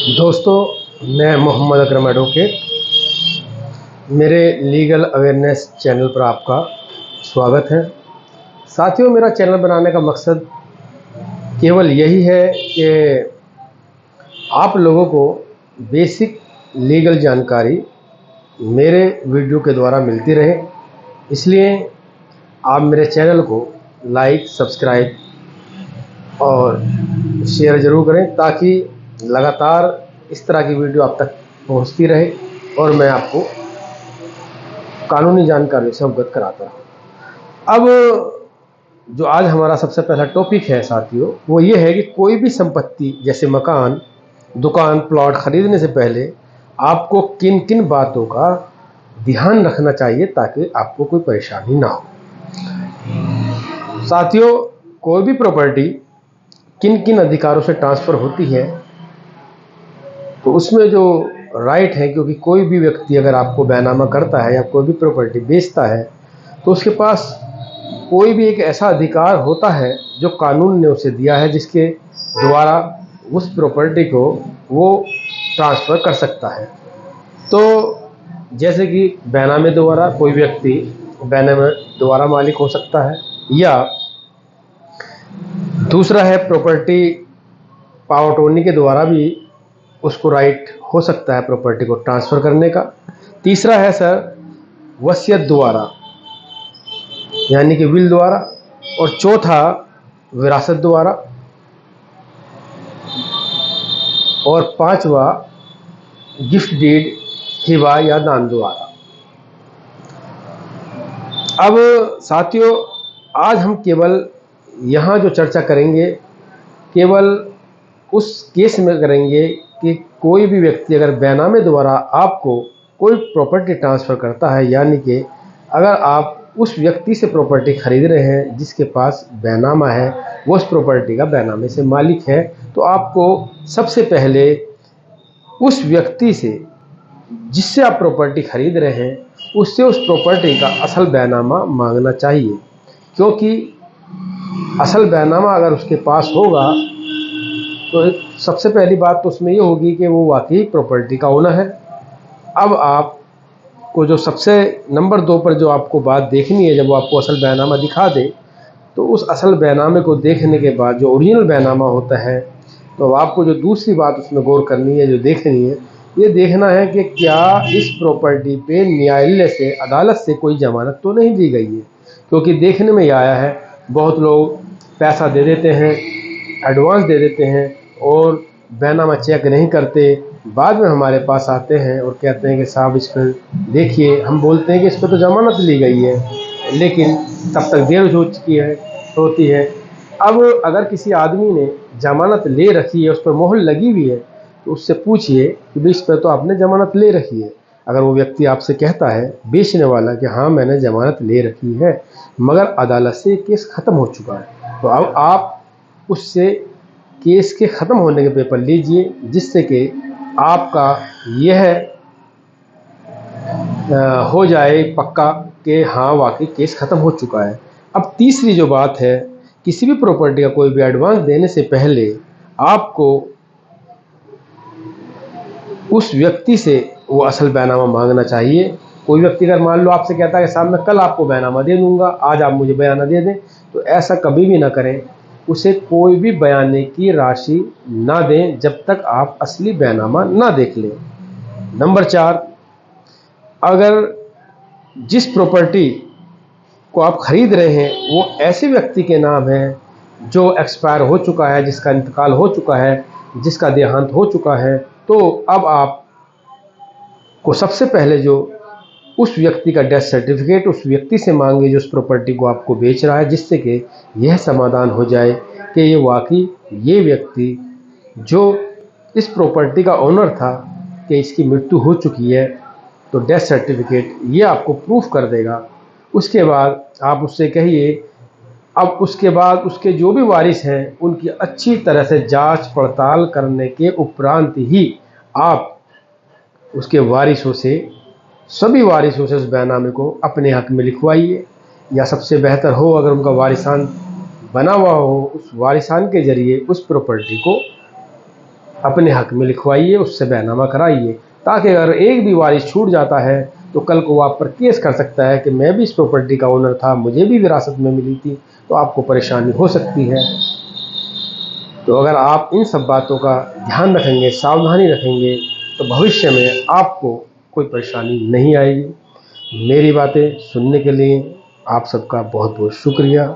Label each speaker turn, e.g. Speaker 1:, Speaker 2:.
Speaker 1: दोस्तों, मैं मोहम्मद अकरम एडवोकेट, मेरे लीगल अवेयरनेस चैनल पर आपका स्वागत है। साथियों, मेरा चैनल बनाने का मकसद केवल यही है कि आप लोगों को बेसिक लीगल जानकारी मेरे वीडियो के द्वारा मिलती रहे। इसलिए आप मेरे चैनल को लाइक, सब्सक्राइब और शेयर ज़रूर करें ताकि लगातार इस तरह की वीडियो आप तक पहुंचती रहे और मैं आपको कानूनी जानकारी से अवगत कराता रहूं। अब जो आज हमारा सबसे पहला टॉपिक है साथियों, वो ये है कि कोई भी संपत्ति जैसे मकान, दुकान, प्लॉट खरीदने से पहले आपको किन किन बातों का ध्यान रखना चाहिए ताकि आपको कोई परेशानी ना हो। साथियों, कोई भी प्रॉपर्टी किन किन अधिकारों से ट्रांसफ़र होती है, तो उसमें जो राइट है, क्योंकि कोई भी व्यक्ति अगर आपको बैनामा करता है या कोई भी प्रॉपर्टी बेचता है तो उसके पास कोई भी एक ऐसा अधिकार होता है जो कानून ने उसे दिया है, जिसके द्वारा उस प्रॉपर्टी को वो ट्रांसफ़र कर सकता है। तो जैसे कि बैनामे द्वारा कोई व्यक्ति बैनामे द्वारा मालिक हो सकता है, या दूसरा है प्रॉपर्टी पावर अटॉर्नी के द्वारा भी उसको राइट हो सकता है प्रॉपर्टी को ट्रांसफ़र करने का। तीसरा है सर वसीयत द्वारा, यानी कि विल द्वारा। और चौथा विरासत द्वारा। और पांचवा गिफ्ट डीड, हिबा या दान द्वारा। अब साथियों, आज हम केवल यहाँ जो चर्चा करेंगे केवल उस केस में करेंगे कि कोई भी व्यक्ति अगर बैनामे द्वारा आपको कोई प्रॉपर्टी ट्रांसफ़र करता है, यानी कि अगर आप उस व्यक्ति से प्रॉपर्टी खरीद रहे हैं जिसके पास बैनामा है, वो उस प्रॉपर्टी का बैनामे से मालिक है, तो आपको सबसे पहले उस व्यक्ति से जिससे आप प्रॉपर्टी खरीद रहे हैं उससे उस प्रॉपर्टी का असल बैनामा मांगना चाहिए। क्योंकि असल बैनामा अगर उसके पास होगा तो सबसे पहली बात तो उसमें ये होगी कि वो वाकई प्रॉपर्टी का ओनर है। अब आपको जो सबसे नंबर 2 पर जो आपको बात देखनी है, जब वो आपको असल बैनामा दिखा दे, तो उस असल बैनामे को देखने के बाद जो ओरिजिनल बैनामा होता है, तो आपको जो दूसरी बात उसमें गौर करनी है, जो देखनी है, ये देखना है कि क्या इस प्रॉपर्टी पे न्यायालय से, अदालत से कोई ज़मानत तो नहीं दी गई है। क्योंकि देखने में आया है बहुत लोग पैसा दे देते हैं, एडवांस दे देते हैं और बैनामा चेक नहीं करते, बाद में हमारे पास आते हैं और कहते हैं कि साहब इस पर देखिए, हम बोलते हैं कि इस पर तो ज़मानत ली गई है, लेकिन तब तक देर हो चुकी है होती है। अब अगर किसी आदमी ने ज़मानत ले रखी है, उस पर मोहर लगी हुई है, तो उससे पूछिए कि भाई इस पर तो आपने ज़मानत ले रखी है। अगर वो व्यक्ति आपसे कहता है, बेचने वाला, कि हाँ मैंने ज़मानत ले रखी है मगर अदालत से केस ख़त्म हो चुका है, तो अब आप उससे केस के ख़त्म होने के पेपर लीजिए, जिससे कि आपका यह हो जाए पक्का कि हाँ वाकई केस ख़त्म हो चुका है। अब तीसरी जो बात है, किसी भी प्रॉपर्टी का कोई भी एडवांस देने से पहले आपको उस व्यक्ति से वो असल बैनामा मांगना चाहिए। कोई व्यक्ति अगर मान लो आपसे कहता है कि साहब मैं कल आपको बैनामा दे दूंगा, आज आप मुझे बयाना दे दें, तो ऐसा कभी भी ना करें। उसे कोई भी बयाने की राशि ना दें जब तक आप असली बैनामा ना देख लें। नंबर 4, अगर जिस प्रॉपर्टी को आप खरीद रहे हैं वो ऐसे व्यक्ति के नाम है जो एक्सपायर हो चुका है, जिसका इंतकाल हो चुका है, जिसका देहांत हो चुका है, तो अब आप को सबसे पहले जो उस व्यक्ति का डेथ सर्टिफिकेट उस व्यक्ति से मांगे जो उस प्रॉपर्टी को आपको बेच रहा है, जिससे कि यह समाधान हो जाए कि ये वाकई ये व्यक्ति जो इस प्रॉपर्टी का ओनर था कि इसकी मृत्यु हो चुकी है, तो डेथ सर्टिफिकेट ये आपको प्रूफ कर देगा। उसके बाद आप उससे कहिए, अब उसके बाद उसके जो भी वारिस हैं उनकी अच्छी तरह से जांच पड़ताल करने के उपरांत ही आप उसके वारिसों से, सभी वारिसों से उस बैनामे को अपने हक में लिखवाइए, या सबसे बेहतर हो अगर उनका वारिसान बना हुआ हो, उस वारिसान के ज़रिए उस प्रॉपर्टी को अपने हक में लिखवाइए, उससे बैनामा कराइए, ताकि अगर एक भी वारिस छूट जाता है तो कल को वो आप पर केस कर सकता है कि मैं भी इस प्रॉपर्टी का ओनर था, मुझे भी विरासत में मिली थी, तो आपको परेशानी हो सकती है। तो अगर आप इन सब बातों का ध्यान रखेंगे, सावधानी रखेंगे, तो भविष्य में आपको कोई परेशानी नहीं आएगी। मेरी बातें सुनने के लिए आप सबका बहुत बहुत शुक्रिया।